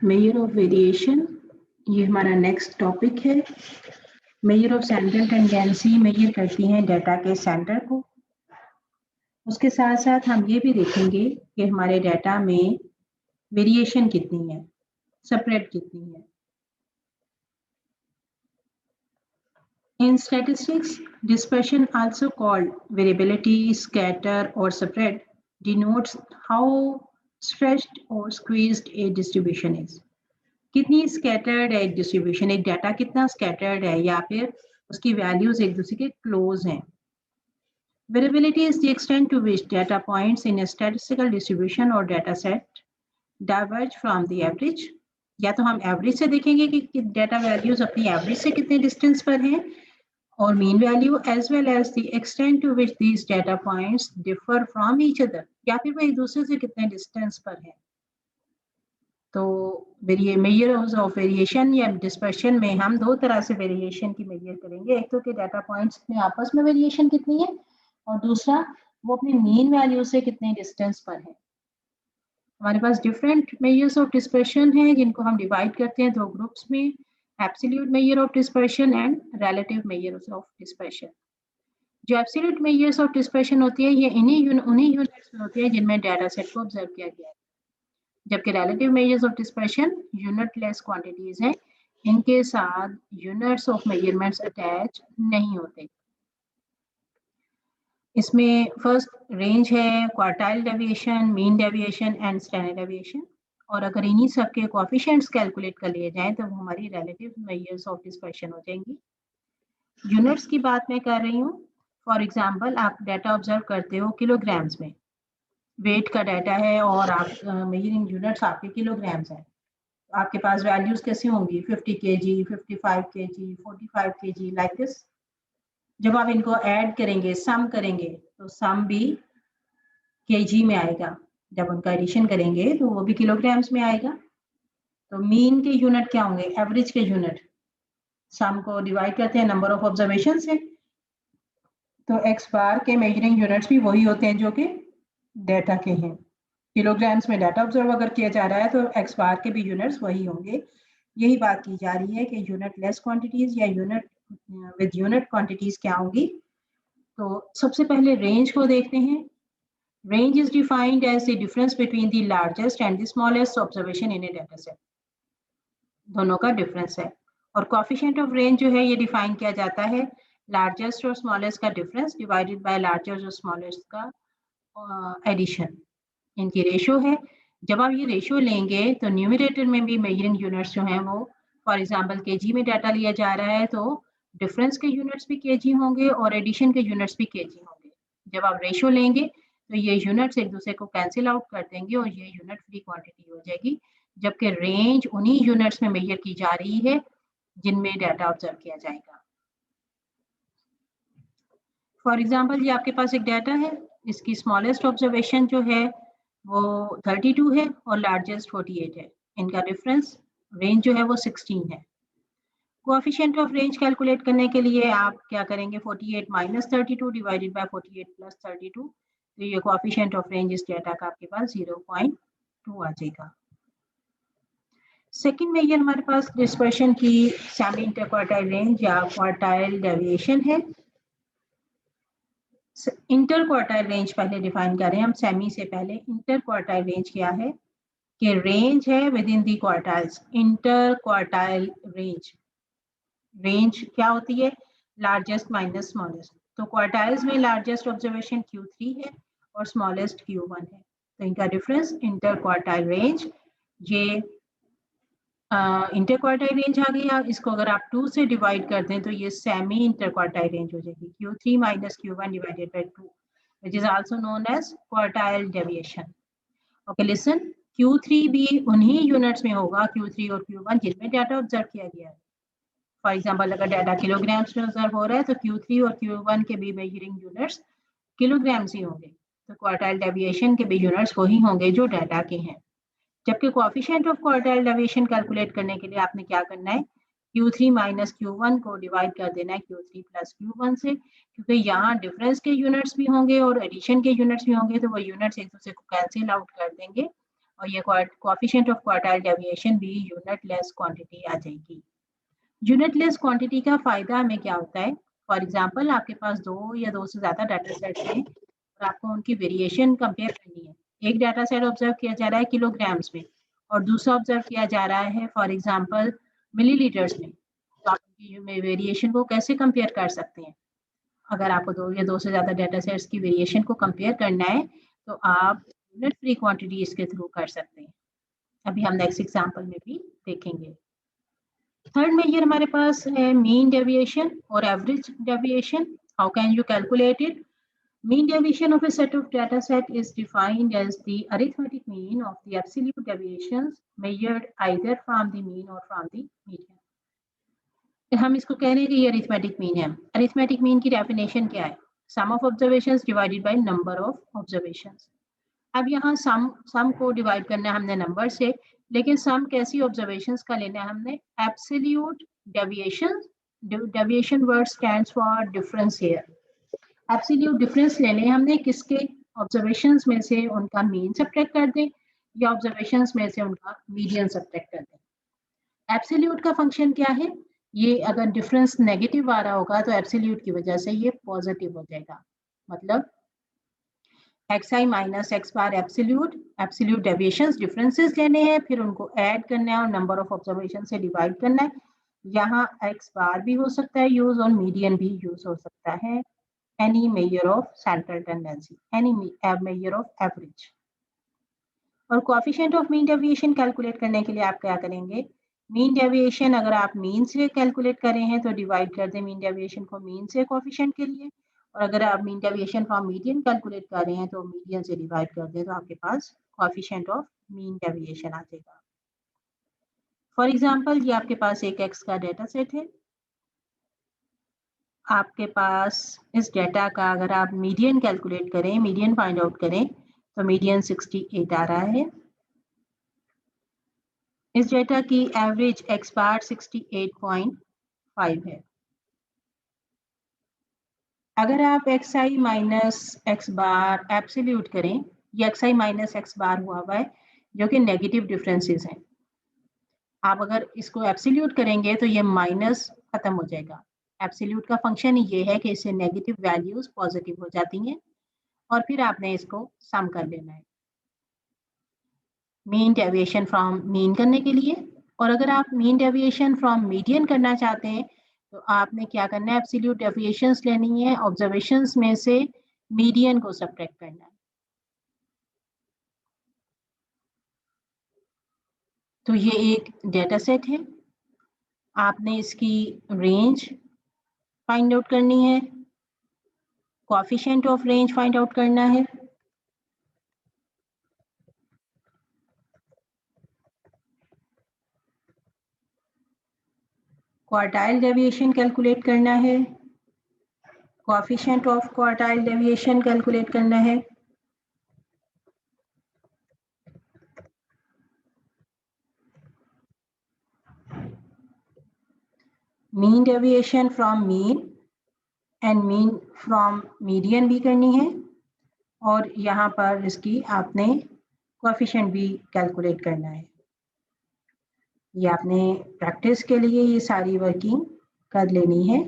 Measure of variation, ये हमारा next topic है। Measure of central tendency measure करती हैं डाटा के सेंटर को। उसके साथ साथ हम ये भी देखेंगे कि हमारे डाटा में वेरिएशन कितनी है, स्प्रेड कितनी है। In statistics, dispersion, also called variability, scatter, or spread, denotes how stretched or squeezed a distribution is. कितनी scattered है एक distribution, एक data कितना scattered है या फिर उसकी values एक दूसरे के close हैं. Variability is the extent to which data points in a statistical distribution or data set diverge from the average. या तो हम average से देखेंगे कि data values अपनी average से कितने distance पर हैं, or mean value, as well as the extent to which these data points differ from each other, या फिर वो एक दूसरे से कितने डिस्टेंस पर है। तो मेजर ऑफ वेरिएशन या डिस्पर्शन में हम दो तरह से वेरिएशन की मेजर करेंगे। एक तो कि डाटा पॉइंट्स में आपस में वेरिएशन कितनी है, और दूसरा वो अपने मीन वैल्यू से कितने डिस्टेंस पर है। हमारे पास डिफरेंट मेजर्स ऑफ डिस्पर्शन है जिनको हम डिवाइड करते हैं दो ग्रुप्स में, absolute measure of dispersion and relative measures of dispersion. जो एब्सोल्यूट मेजर्स ऑफ डिस्पर्शन होती है ये उन्हीं यूनिट्स में होती है जिनमें डाटा सेट को ऑब्जर्व किया गया है, जबकि relative measures of dispersion unit less quantities हैं, इनके साथ यूनिट्स ऑफ मेजरमेंट्स अटैच नहीं होते। इसमें फर्स्ट रेंज है quartile deviation, mean deviation and standard deviation, और अगर इन्हीं सब के कोएफिशिएंट्स कैलकुलेट कर लिए जाएं तो वो हमारी रिलेटिव मेजर्स ऑफ डिस्पर्शन हो जाएंगी। यूनिट्स की बात मैं कर रही हूँ। फॉर एग्जाम्पल आप डाटा ऑब्जर्व करते हो किलोग्राम्स में, वेट का डाटा है और आप मेजरिंग यूनिट्स आपके किलोग्राम्स हैं। आपके पास वैल्यूज कैसी होंगी, 50 kg, 55 kg, 45 kg, like this. जब आप इनको ऐड करेंगे, सम करेंगे, तो सम भी kg में आएगा। जब उनका एडिशन करेंगे तो वो भी किलोग्राम्स में आएगा। तो मीन के यूनिट क्या होंगे, एवरेज के यूनिट। सम को डिवाइड करते हैं नंबर ऑफ ऑब्जर्वेशन से, तो एक्स बार के मेजरिंग यूनिट्स भी वही होते हैं जो कि डाटा के हैं। किलोग्राम्स में डाटा ऑब्जर्व अगर किया जा रहा है तो एक्स बार के भी यूनिट्स वही होंगे। यही बात की जा रही है कि यूनिट लेस क्वांटिटीज या यूनिट विद यूनिट क्वांटिटीज क्या होंगी। तो सबसे पहले रेंज को देखते हैं। Range is defined as the difference between the largest and the smallest observation in a data set. दोनों का डिफरेंस है। और कोएफिशिएंट ऑफ रेंज जो है ये डिफाइन किया जाता है लार्जेस्ट और स्मॉलेस्ट का डिफरेंस डिवाइडेड बाय लार्जेस्ट और स्मॉलेस्ट का एडिशन। इनकी रेशियो है। जब आप ये रेशियो लेंगे तो न्यूमरेटर में भी मेजरिंग यूनिट्स जो हैं वो, फॉर एग्जांपल केजी में डाटा लिया जा रहा है तो डिफरेंस के यूनिट्स भी केजी होंगे और एडिशन के यूनिट्स भी केजी होंगे। जब आप रेशियो लेंगे तो ये यूनिट्स एक दूसरे को कैंसिल आउट कर देंगे और ये यूनिट फ्री क्वांटिटी हो जाएगी, जबकि रेंज उन्हीं यूनिट्स में मेजर की जा रही है जिनमें डाटा ऑब्जर्व किया जाएगा। फॉर एग्जांपल ये आपके पास एक डाटा है, इसकी स्मॉलेस्ट ऑब्जर्वेशन जो है वो 32 है और लार्जेस्ट 48 है। इनका डिफरेंस रेंज जो है वो 16 है। कोएफिशिएंट ऑफ रेंज कैलकुलेट करने के लिए आप क्या करेंगे, 48 माइनस 32 डिवाइडेड बाय 48 प्लस 32, तो ये कोएफिशिएंट ऑफ रेंज इस डाटा का आपके पास 0.2 आ जाएगा। सेकेंड मेजर हमारे पास डिस्पर्शन की सेमी इंटरक्वार्टाइल रेंज या क्वार्टाइल डेविएशन है। इंटर क्वार्टाइल रेंज पहले डिफाइन करें हम सेमी से पहले। इंटर क्वार्टाइल रेंज क्या है कि रेंज है with in the quartiles. Inter quartile range, range क्या होती है, लार्जेस्ट माइनस स्मॉलेस्ट। तो क्वार्टाइल्स में लार्जेस्ट ऑब्जर्वेशन Q3 है और स्मॉलेस्ट Q1 है, तो इनका डिफरेंस इंटर क्वार्टाइल रेंज। ये इंटर क्वार्टाइल रेंज आ गया। इसको अगर आप 2 से डिवाइड कर दें तो ये सेमी इंटर क्वार्टाइल रेंज हो जाएगी, Q3 minus Q1 divided by 2, which is also known as quartile deviation. Okay, listen, Q3 भी उन्हीं यूनिट्स में होगा, Q3 और Q1 जिनमें डाटा ऑब्जर्व किया गया है। फॉर एग्जांपल अगर डाटा किलोग्राम्स में ऑब्जर्व हो रहा है तो Q3 और Q1 के भी मेजरिंग यूनिट्स किलोग्राम्स ही होंगे, तो क्वार्टाइल डेविएशन के भी यूनिट्स वही होंगे जो डाटा के हैं। जबकि coefficient of quartile deviation calculate करने के लिए आपने क्या करना है, Q3 माइनस Q1 को डिवाइड कर देना है Q3 प्लस Q1 से, क्योंकि यहाँ डिफरेंस के यूनिट्स भी होंगे और एडिशन के यूनिट्स भी होंगे, तो वो यूनिट्स एक दूसरे को कैंसिल आउट कर देंगे और ये कोएफिशिएंट ऑफ क्वार्टाइल डेविएशन भी यूनिटलेस क्वांटिटी आ जाएगी। यूनिटलेस क्वांटिटी का फायदा हमें क्या होता है? फॉर एग्जांपल आपके पास 2 या 2 से ज़्यादा डाटा सेट्स हैं और आपको उनकी वेरिएशन कंपेयर करनी है। एक डाटा सेट ऑब्जर्व किया जा रहा है किलोग्राम्स में और दूसरा ऑब्जर्व किया जा रहा है फॉर एग्जांपल मिलीलीटर्स में। तो आप इनकी वेरिएशन को कैसे कंपेयर कर सकते हैं? अगर आपको 2 या 2 से ज़्यादा डाटा सेट्स की वेरिएशन को कंपेयर करना है तो आप यूनिट फ्री क्वांटिटी इसके थ्रू कर सकते हैं। अभी हम नेक्स्ट एग्जांपल में भी देखेंगे। थर्ड मेजर हमारे पास है मीन डेविएशन और average deviation. How can you calculate it? Mean deviation of a set of data set is defined as the arithmetic mean of the absolute deviations measured either from the mean or from the median. हम इसको कह रहे हैं कि ये arithmetic mean है। Arithmetic mean की definition क्या है? Sum of observations divided by number of observations. अब यहाँ सम को डिवाइड करना है हमने नंबर से, लेकिन सम कैसी ऑब्जर्वेशंस का लेना है हमने? Absolute deviation. Deviation word stands for difference here. Absolute difference लेने हमने किसके? ऑब्जर्वेशंस में से उनका मीन सब्ट्रैक्ट कर दें या ऑब्जर्वेशंस में से उनका मीडियन सब्ट्रैक्ट कर दें। एब्सोल्यूट का फंक्शन क्या है? ये अगर डिफरेंस नेगेटिव आ रहा होगा तो एब्सोल्यूट की वजह से ये पॉजिटिव हो जाएगा। मतलब xi माइनस x बार एब्सोल्यूट डेविएशंस डिफरेंसेस लेने हैं, फिर उनको ऐड करना है और नंबर ऑफ ऑब्जर्वेशन से डिवाइड करना है। यहाँ x बार भी हो सकता है यूज और मीडियन भी यूज हो सकता है। any measure of central tendency, any measure of average। और coefficient of mean deviation calculate करने के लिए आप क्या करेंगे? मीन डेविएशन अगर आप मीन से कैलकुलेट कर रहे हैं तो डिवाइड कर दें मीन डेविएशन को मीन से कोएफिशिएंट के लिए, और अगर आप mean deviation from median calculate कर रहे हैं तो मीडियन से डिवाइड कर दें तो आपके पास कोएफिशिएंट ऑफ मीन डेविएशन आ जाएगा। फॉर एग्जांपल ये आपके पास एक x का डेटा सेट है। आपके पास इस डेटा का अगर आप मीडियन कैलकुलेट करें, मीडियन फाइंड आउट करें तो मीडियन 68 आ रहा है। इस डेटा की एवरेज x बार 68.5 है। अगर आप xi माइनस x बार एब्सोल्यूट करें, ये xi माइनस x बार हुआ है जो कि नेगेटिव डिफरेंसेस हैं। आप अगर इसको एब्सोल्यूट करेंगे तो ये माइनस खत्म हो जाएगा। एब्सोल्यूट का फंक्शन ये है कि इससे नेगेटिव वैल्यूज पॉजिटिव हो जाती हैं और फिर आपने इसको सम कर लेना है मीन डेविएशन फ्रॉम मीन करने के लिए। और अगर आप मीन डेविएशन फ्रॉम मीडियन करना चाहते हैं तो आपने क्या करना है? एब्सोल्यूट डेविएशंस लेनी है, ऑब्जर्वेशंस में से मीडियन को सब्ट्रैक्ट करना है। तो ये एक डेटा सेट है, आपने इसकी रेंज फाइंड आउट करनी है, coefficient of range find out करना है, क्वार्टाइल डेविएशन कैलकुलेट करना है, coefficient of quartile deviation calculate करना है, mean deviation from mean and mean from median भी करनी है, और यहाँ पर इसकी आपने कोएफिशिएंट भी कैलकुलेट करना है। ये आपने प्रैक्टिस के लिए ये सारी वर्किंग कर लेनी है।